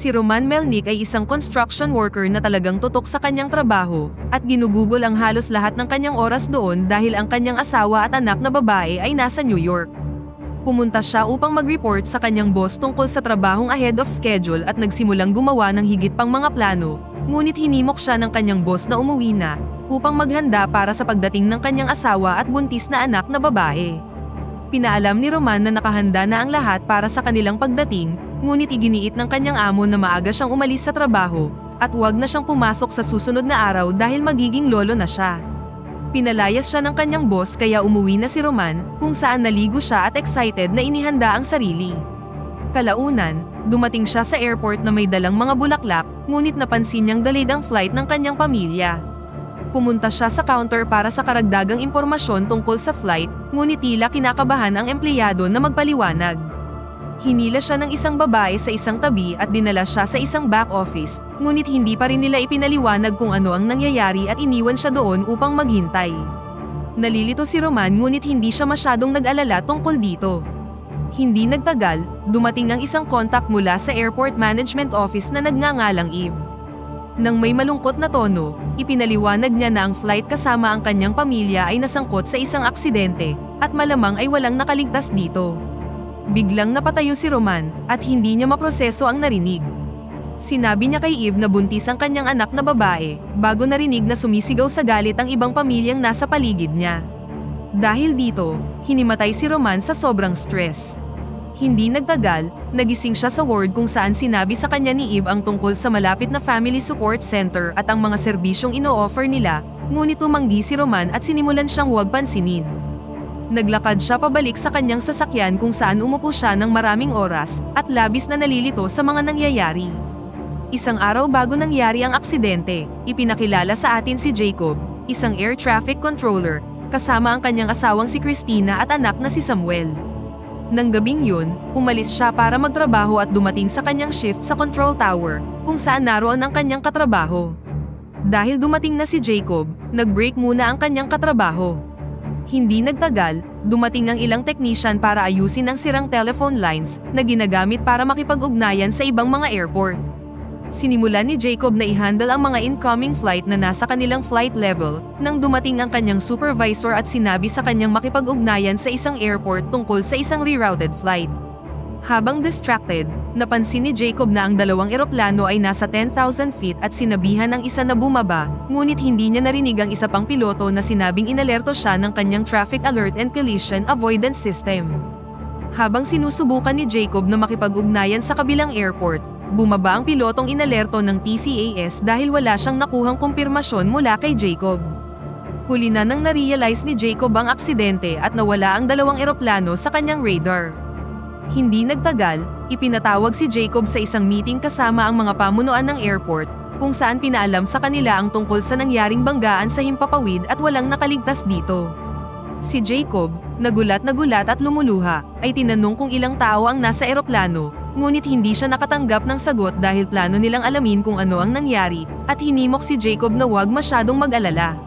Si Roman Melnik ay isang construction worker na talagang tutok sa kanyang trabaho, at ginugugol ang halos lahat ng kanyang oras doon dahil ang kanyang asawa at anak na babae ay nasa New York. Pumunta siya upang mag-report sa kanyang boss tungkol sa trabahong ahead of schedule at nagsimulang gumawa ng higit pang mga plano, ngunit hinimok siya ng kanyang boss na umuwi na, upang maghanda para sa pagdating ng kanyang asawa at buntis na anak na babae. Pinaalam ni Roman na nakahanda na ang lahat para sa kanilang pagdating, ngunit iginiit ng kanyang amo na maaga siyang umalis sa trabaho, at huwag na siyang pumasok sa susunod na araw dahil magiging lolo na siya. Pinalayas siya ng kanyang boss kaya umuwi na si Roman, kung saan naligo siya at excited na inihanda ang sarili. Kalaunan, dumating siya sa airport na may dalang mga bulaklak, ngunit napansin niyang delayed ang flight ng kanyang pamilya. Pumunta siya sa counter para sa karagdagang impormasyon tungkol sa flight, ngunit tila kinakabahan ang empleyado na magpaliwanag. Hinila siya ng isang babae sa isang tabi at dinala siya sa isang back office, ngunit hindi pa rin nila ipinaliwanag kung ano ang nangyayari at iniwan siya doon upang maghintay. Nalilito si Roman ngunit hindi siya masyadong nag-alala tungkol dito. Hindi nagtagal, dumating ang isang contact mula sa airport management office na nagngangalang Eve. Nang may malungkot na tono, ipinaliwanag niya na ang flight kasama ang kanyang pamilya ay nasangkot sa isang aksidente, at malamang ay walang nakaligtas dito. Biglang napatayo si Roman, at hindi niya maproseso ang narinig. Sinabi niya kay Eve na buntis ang kanyang anak na babae, bago narinig na sumisigaw sa galit ang ibang pamilyang nasa paligid niya. Dahil dito, hinimatay si Roman sa sobrang stress. Hindi nagtagal, nagising siya sa ward kung saan sinabi sa kanya ni Eve ang tungkol sa malapit na family support center at ang mga serbisyong ino-offer nila, ngunit tumanggi si Roman at sinimulan siyang huwag pansinin. Naglakad siya pabalik sa kanyang sasakyan kung saan umupo siya ng maraming oras, at labis na nalilito sa mga nangyayari. Isang araw bago nangyari ang aksidente, ipinakilala sa atin si Jacob, isang air traffic controller, kasama ang kanyang asawang si Christina at anak na si Samuel. Nang gabing yun, umalis siya para magtrabaho at dumating sa kanyang shift sa control tower, kung saan naroon ang kanyang katrabaho. Dahil dumating na si Jacob, nag-break muna ang kanyang katrabaho. Hindi nagtagal, dumating ang ilang technician para ayusin ang sirang telephone lines na ginagamit para makipag-ugnayan sa ibang mga airport. Sinimulan ni Jacob na i-handle ang mga incoming flight na nasa kanilang flight level nang dumating ang kanyang supervisor at sinabi sa kanyang makipag-ugnayan sa isang airport tungkol sa isang rerouted flight. Habang distracted, napansin ni Jacob na ang dalawang eroplano ay nasa 10,000 feet at sinabihan ng isa na bumaba, ngunit hindi niya narinig ang isa pang piloto na sinabing inalerto siya ng kanyang traffic alert and collision avoidance system. Habang sinusubukan ni Jacob na makipag-ugnayan sa kabilang airport, bumaba ang pilotong inalerto ng TCAS dahil wala siyang nakuhang kumpirmasyon mula kay Jacob. Huli na nang narealize ni Jacob ang aksidente at nawala ang dalawang eroplano sa kanyang radar. Hindi nagtagal, ipinatawag si Jacob sa isang meeting kasama ang mga pamunuan ng airport, kung saan pinaalam sa kanila ang tungkol sa nangyaring banggaan sa himpapawid at walang nakaligtas dito. Si Jacob, nagulat at lumuluha, ay tinanong kung ilang tao ang nasa eroplano, ngunit hindi siya nakatanggap ng sagot dahil plano nilang alamin kung ano ang nangyari, at hinimok si Jacob na huwag masyadong mag-alala.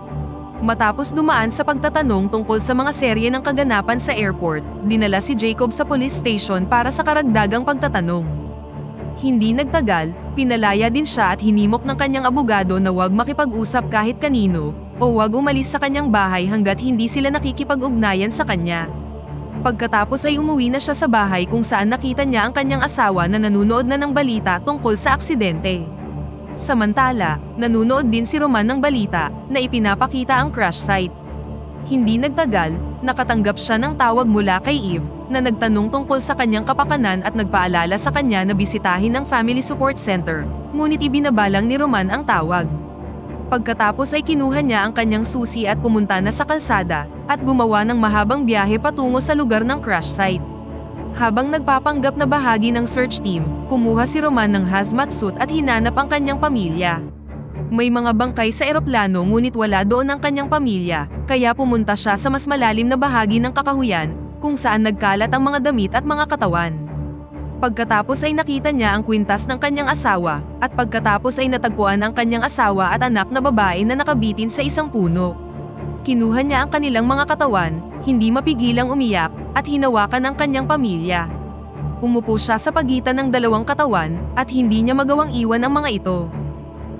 Matapos dumaan sa pagtatanong tungkol sa mga serye ng kaganapan sa airport, dinala si Jacob sa police station para sa karagdagang pagtatanong. Hindi nagtagal, pinalaya din siya at hinimok ng kanyang abogado na huwag makipag-usap kahit kanino, o huwag umalis sa kanyang bahay hanggat hindi sila nakikipag-ugnayan sa kanya. Pagkatapos ay umuwi na siya sa bahay kung saan nakita niya ang kanyang asawa na nanunood na ng balita tungkol sa aksidente. Samantala, nanunood din si Roman ng balita na ipinapakita ang crash site. Hindi nagtagal, nakatanggap siya ng tawag mula kay Eve na nagtanong tungkol sa kanyang kapakanan at nagpaalala sa kanya na bisitahin ang family support center, ngunit ibinabalang ni Roman ang tawag. Pagkatapos ay kinuha niya ang kanyang susi at pumunta na sa kalsada at gumawa ng mahabang biyahe patungo sa lugar ng crash site. Habang nagpapanggap na bahagi ng search team, kumuha si Roman ng hazmat suit at hinanap ang kanyang pamilya. May mga bangkay sa eroplano ngunit wala doon ang kanyang pamilya, kaya pumunta siya sa mas malalim na bahagi ng kakahuyan, kung saan nagkalat ang mga damit at mga katawan. Pagkatapos ay nakita niya ang kwintas ng kanyang asawa, at pagkatapos ay natagpuan ang kanyang asawa at anak na babae na nakabitin sa isang puno. Kinuha niya ang kanilang mga katawan, hindi mapigilang umiyak, at hinawakan ang kanyang pamilya. Umupo siya sa pagitan ng dalawang katawan at hindi niya magawang iwan ang mga ito.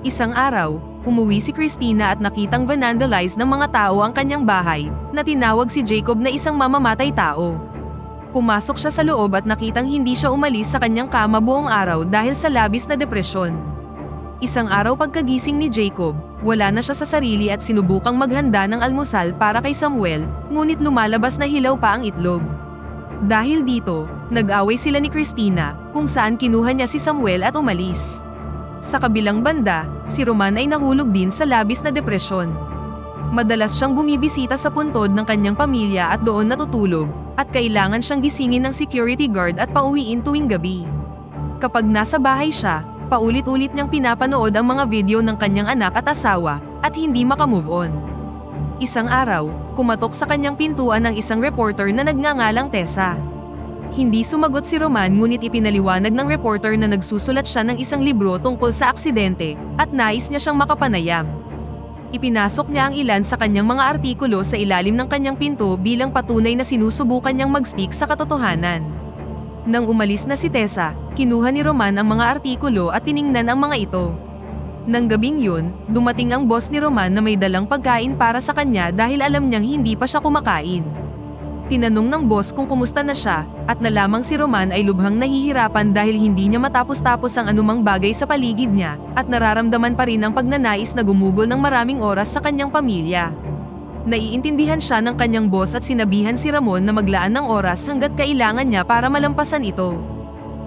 Isang araw, umuwi si Christina at nakitang vandalize ng mga tao ang kanyang bahay, na tinawag si Jacob na isang mamamatay tao. Pumasok siya sa loob at nakitang hindi siya umalis sa kanyang kama buong araw dahil sa labis na depresyon. Isang araw pagkagising ni Jacob, wala na siya sa sarili at sinubukang maghanda ng almusal para kay Samuel, ngunit lumalabas na hilaw pa ang itlog. Dahil dito, nag-away sila ni Christina, kung saan kinuha niya si Samuel at umalis. Sa kabilang banda, si Roman ay nahulog din sa labis na depresyon. Madalas siyang bumibisita sa puntod ng kanyang pamilya at doon natutulog, at kailangan siyang gisingin ng security guard at pauwiin tuwing gabi. Kapag nasa bahay siya, paulit-ulit niyang pinapanood ang mga video ng kanyang anak at asawa, at hindi makamove on. Isang araw, kumatok sa kanyang pintuan ng isang reporter na nagngangalang Tessa. Hindi sumagot si Roman ngunit ipinaliwanag ng reporter na nagsusulat siya ng isang libro tungkol sa aksidente at nais niya siyang makapanayam. Ipinasok niya ang ilan sa kanyang mga artikulo sa ilalim ng kanyang pinto bilang patunay na sinusubukan niyang mag-stick sa katotohanan. Nang umalis na si Tessa, kinuha ni Roman ang mga artikulo at tiningnan ang mga ito. Nang gabing yun, dumating ang boss ni Roman na may dalang pagkain para sa kanya dahil alam niyang hindi pa siya kumakain. Tinanong ng boss kung kumusta na siya, at nalamang si Roman ay lubhang nahihirapan dahil hindi niya matapos-tapos ang anumang bagay sa paligid niya, at nararamdaman pa rin ang pagnanais na gumugol ng maraming oras sa kanyang pamilya. Naiintindihan siya ng kanyang boss at sinabihan si Ramon na maglaan ng oras hanggat kailangan niya para malampasan ito.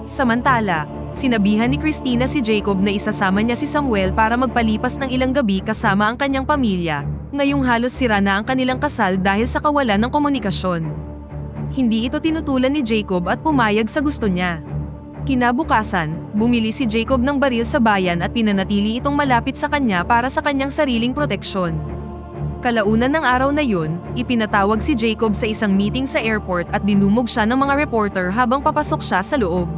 Samantala, sinabihan ni Christina si Jacob na isasama niya si Samuel para magpalipas ng ilang gabi kasama ang kanyang pamilya, ngayong halos sira na ang kanilang kasal dahil sa kawalan ng komunikasyon. Hindi ito tinutulan ni Jacob at pumayag sa gusto niya. Kinabukasan, bumili si Jacob ng baril sa bayan at pinanatili itong malapit sa kanya para sa kanyang sariling proteksyon. Kalaunan ng araw na yun, ipinatawag si Jacob sa isang meeting sa airport at dinumog siya ng mga reporter habang papasok siya sa loob.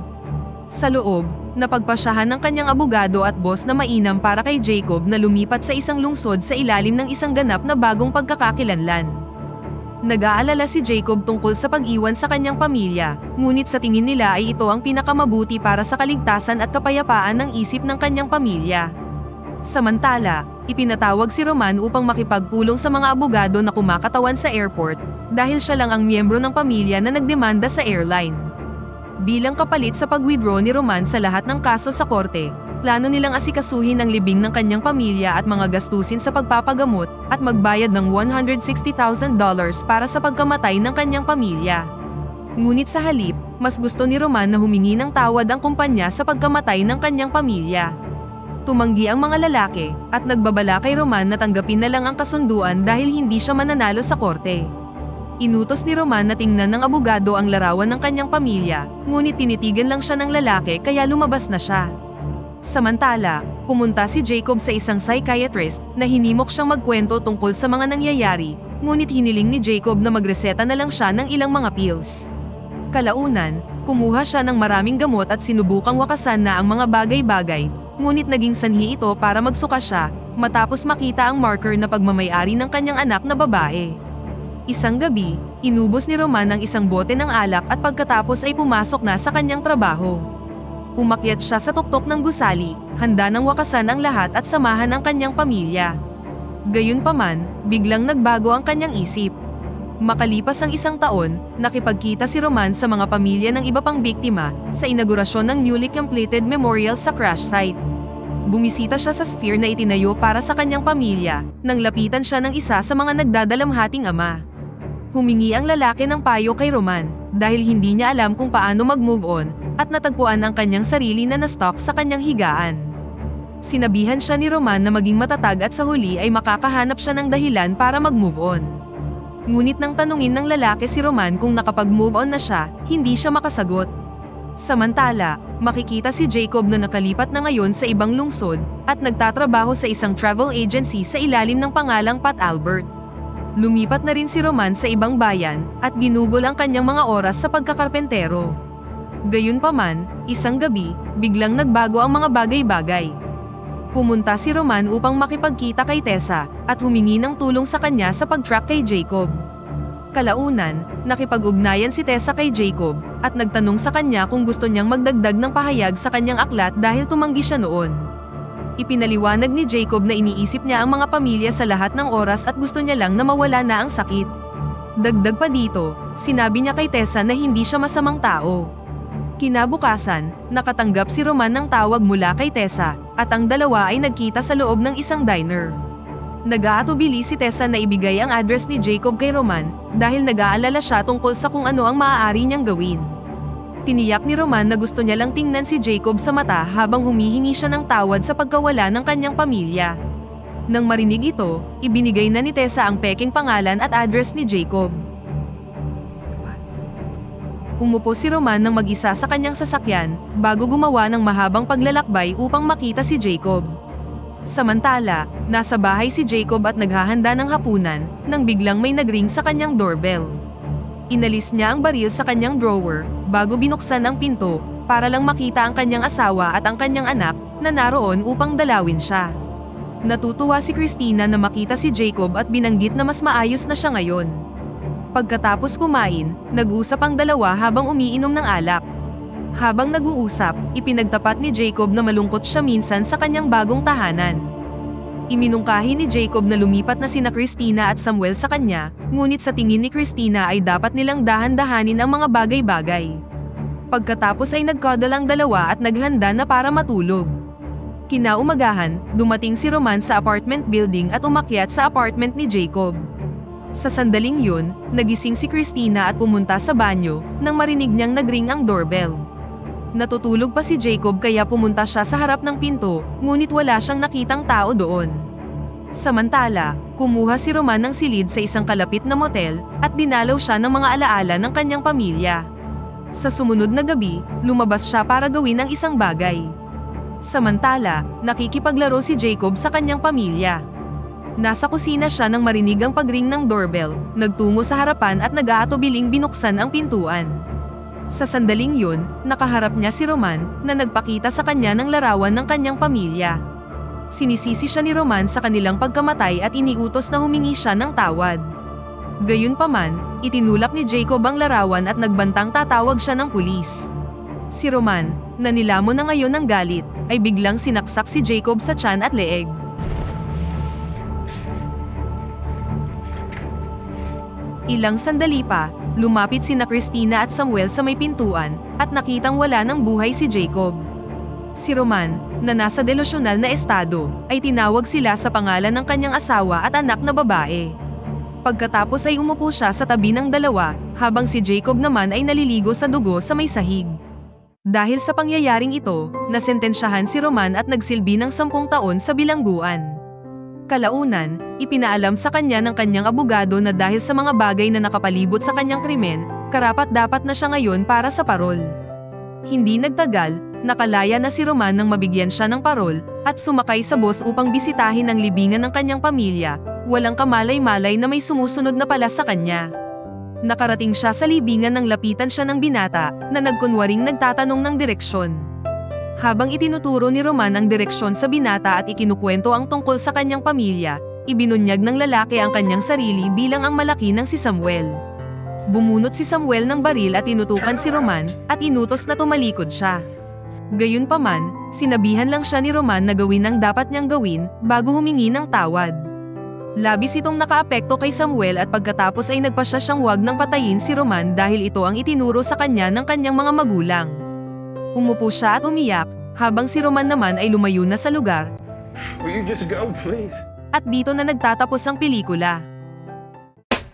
Sa loob, napagpasyahan ng kanyang abogado at boss na mainam para kay Jacob na lumipat sa isang lungsod sa ilalim ng isang ganap na bagong pagkakakilanlan. Nag-aalala si Jacob tungkol sa pag-iwan sa kanyang pamilya, ngunit sa tingin nila ay ito ang pinakamabuti para sa kaligtasan at kapayapaan ng isip ng kanyang pamilya. Samantala, ipinatawag si Roman upang makipagpulong sa mga abogado na kumakatawan sa airport dahil siya lang ang miyembro ng pamilya na nagdemanda sa airline. Bilang kapalit sa pag-withdraw ni Roman sa lahat ng kaso sa korte, plano nilang asikasuhin ang libing ng kanyang pamilya at mga gastusin sa pagpapagamot at magbayad ng $160,000 para sa pagkamatay ng kanyang pamilya. Ngunit sa halip, mas gusto ni Roman na humingi ng tawad ang kumpanya sa pagkamatay ng kanyang pamilya. Tumanggi ang mga lalaki at nagbabala kay Roman na tanggapin na lang ang kasunduan dahil hindi siya mananalo sa korte. Inutos ni Roman na tingnan ng abogado ang larawan ng kanyang pamilya, ngunit tinitigan lang siya ng lalaki kaya lumabas na siya. Samantala, pumunta si Jacob sa isang psychiatrist na hinimok siyang magkwento tungkol sa mga nangyayari, ngunit hiniling ni Jacob na magreseta na lang siya ng ilang mga pills. Kalaunan, kumuha siya ng maraming gamot at sinubukang wakasan na ang mga bagay-bagay, ngunit naging sanhi ito para magsuka siya, matapos makita ang marker na pagmamayari ng kanyang anak na babae. Isang gabi, inubos ni Roman ang isang bote ng alak at pagkatapos ay pumasok na sa kanyang trabaho. Umakyat siya sa tuktok ng gusali, handa nang wakasan ang lahat at samahan ang kanyang pamilya. Gayunpaman, biglang nagbago ang kanyang isip. Makalipas ang isang taon, nakipagkita si Roman sa mga pamilya ng iba pang biktima sa inaugurasyon ng newly completed memorial sa crash site. Bumisita siya sa sphere na itinayo para sa kanyang pamilya, nang lapitan siya ng isa sa mga nagdadalamhating ama. Humingi ang lalaki ng payo kay Roman dahil hindi niya alam kung paano mag-move on at natagpuan ang kanyang sarili na na-stuck sa kanyang higaan. Sinabihan siya ni Roman na maging matatag at sa huli ay makakahanap siya ng dahilan para mag-move on. Ngunit nang tanungin ng lalaki si Roman kung nakapag-move on na siya, hindi siya makasagot. Samantala, makikita si Jacob na nakalipat na ngayon sa ibang lungsod at nagtatrabaho sa isang travel agency sa ilalim ng pangalang Pat Albert. Lumipat na rin si Roman sa ibang bayan at ginugol ang kanyang mga oras sa pagkakarpentero. Gayunpaman, isang gabi, biglang nagbago ang mga bagay-bagay. Pumunta si Roman upang makipagkita kay Tessa at humingi ng tulong sa kanya sa pag-track kay Jacob. Kalaunan, nakipag-ugnayan si Tessa kay Jacob at nagtanong sa kanya kung gusto niyang magdagdag ng pahayag sa kanyang aklat dahil tumanggi siya noon. Ipinaliwanag ni Jacob na iniisip niya ang mga pamilya sa lahat ng oras at gusto niya lang na mawala na ang sakit. Dagdag pa dito, sinabi niya kay Tessa na hindi siya masamang tao. Kinabukasan, nakatanggap si Roman ng tawag mula kay Tessa at ang dalawa ay nagkita sa loob ng isang diner. Nag-aatubili si Tessa na ibigay ang address ni Jacob kay Roman dahil nag-aalala siya tungkol sa kung ano ang maaari niyang gawin. Tiniyak ni Roman na gusto niya lang tingnan si Jacob sa mata habang humihingi siya ng tawad sa pagkawala ng kanyang pamilya. Nang marinig ito, ibinigay na ni Tessa ang peking pangalan at address ni Jacob. Umupo si Roman ng mag-isa sa kanyang sasakyan bago gumawa ng mahabang paglalakbay upang makita si Jacob. Samantala, nasa bahay si Jacob at naghahanda ng hapunan nang biglang may nagring sa kanyang doorbell. Inalis niya ang baril sa kanyang drawer bago binuksan ang pinto para lang makita ang kanyang asawa at ang kanyang anak na naroon upang dalawin siya. Natutuwa si Christina na makita si Jacob at binanggit na mas maayos na siya ngayon. Pagkatapos kumain, nag-usap ang dalawa habang umiinom ng alak. Habang nag-uusap, ipinagtapat ni Jacob na malungkot siya minsan sa kanyang bagong tahanan. Iminungkahi ni Jacob na lumipat na sina Christina at Samuel sa kanya, ngunit sa tingin ni Christina ay dapat nilang dahan-dahanin ang mga bagay-bagay. Pagkatapos ay nag-cuddle ang dalawa at naghanda na para matulog. Kinaumagahan, dumating si Roman sa apartment building at umakyat sa apartment ni Jacob. Sa sandaling yun, nagising si Christina at pumunta sa banyo nang marinig niyang nagring ang doorbell. Natutulog pa si Jacob kaya pumunta siya sa harap ng pinto, ngunit wala siyang nakitang tao doon. Samantala, kumuha si Roman ng silid sa isang kalapit na motel at dinalaw siya ng mga alaala ng kanyang pamilya. Sa sumunod na gabi, lumabas siya para gawin ang isang bagay. Samantala, nakikipaglaro si Jacob sa kanyang pamilya. Nasa kusina siya nang marinig ang pagring ng doorbell, nagtungo sa harapan at nag-aatubiling binuksan ang pintuan. Sa sandaling yun, nakaharap niya si Roman na nagpakita sa kanya ng larawan ng kanyang pamilya. Sinisisi siya ni Roman sa kanilang pagkamatay at iniutos na humingi siya ng tawad. Gayunpaman, itinulak ni Jacob ang larawan at nagbantang tatawag siya ng pulis. Si Roman, na nilamon na ngayon ng galit, ay biglang sinaksak si Jacob sa tiyan at leeg. Ilang sandali pa, lumapit sina Christina at Samuel sa may pintuan at nakitang wala ng buhay si Jacob. Si Roman, na nasa delusyonal na estado, ay tinawag sila sa pangalan ng kanyang asawa at anak na babae. Pagkatapos ay umupo siya sa tabi ng dalawa, habang si Jacob naman ay naliligo sa dugo sa may sahig. Dahil sa pangyayaring ito, nasentensyahan si Roman at nagsilbi ng 10 taon sa bilangguan. Kalaunan, ipinaalam sa kanya ng kanyang abogado na dahil sa mga bagay na nakapalibot sa kanyang krimen, karapat-dapat na siya ngayon para sa parol. Hindi nagtagal, nakalaya na si Roman nang mabigyan siya ng parol at sumakay sa bus upang bisitahin ang libingan ng kanyang pamilya, walang kamalay-malay na may sumusunod na pala sa kanya. Nakarating siya sa libingan nang lapitan siya ng binata na nagkunwaring nagtatanong ng direksyon. Habang itinuturo ni Roman ang direksyon sa binata at ikinukwento ang tungkol sa kanyang pamilya, ibinunyag ng lalaki ang kanyang sarili bilang ang malaki ng si Samuel. Bumunot si Samuel ng baril at tinutukan si Roman at inutos na tumalikod siya. Gayunpaman, sinabihan lang siya ni Roman na gawin ang dapat niyang gawin bago humingi ng tawad. Labis itong nakaapekto kay Samuel at pagkatapos ay nagpasya siyang wag nang patayin si Roman dahil ito ang itinuro sa kanya ng kanyang mga magulang. Umupo siya at umiyak, habang si Roman naman ay lumayo na sa lugar. Will you just go, please? At dito na nagtatapos ang pelikula.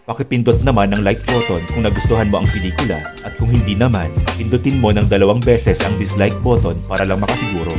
Pakipindot naman ang like button kung nagustuhan mo ang pelikula at kung hindi naman, pindutin mo ng 2 beses ang dislike button para lang makasiguro.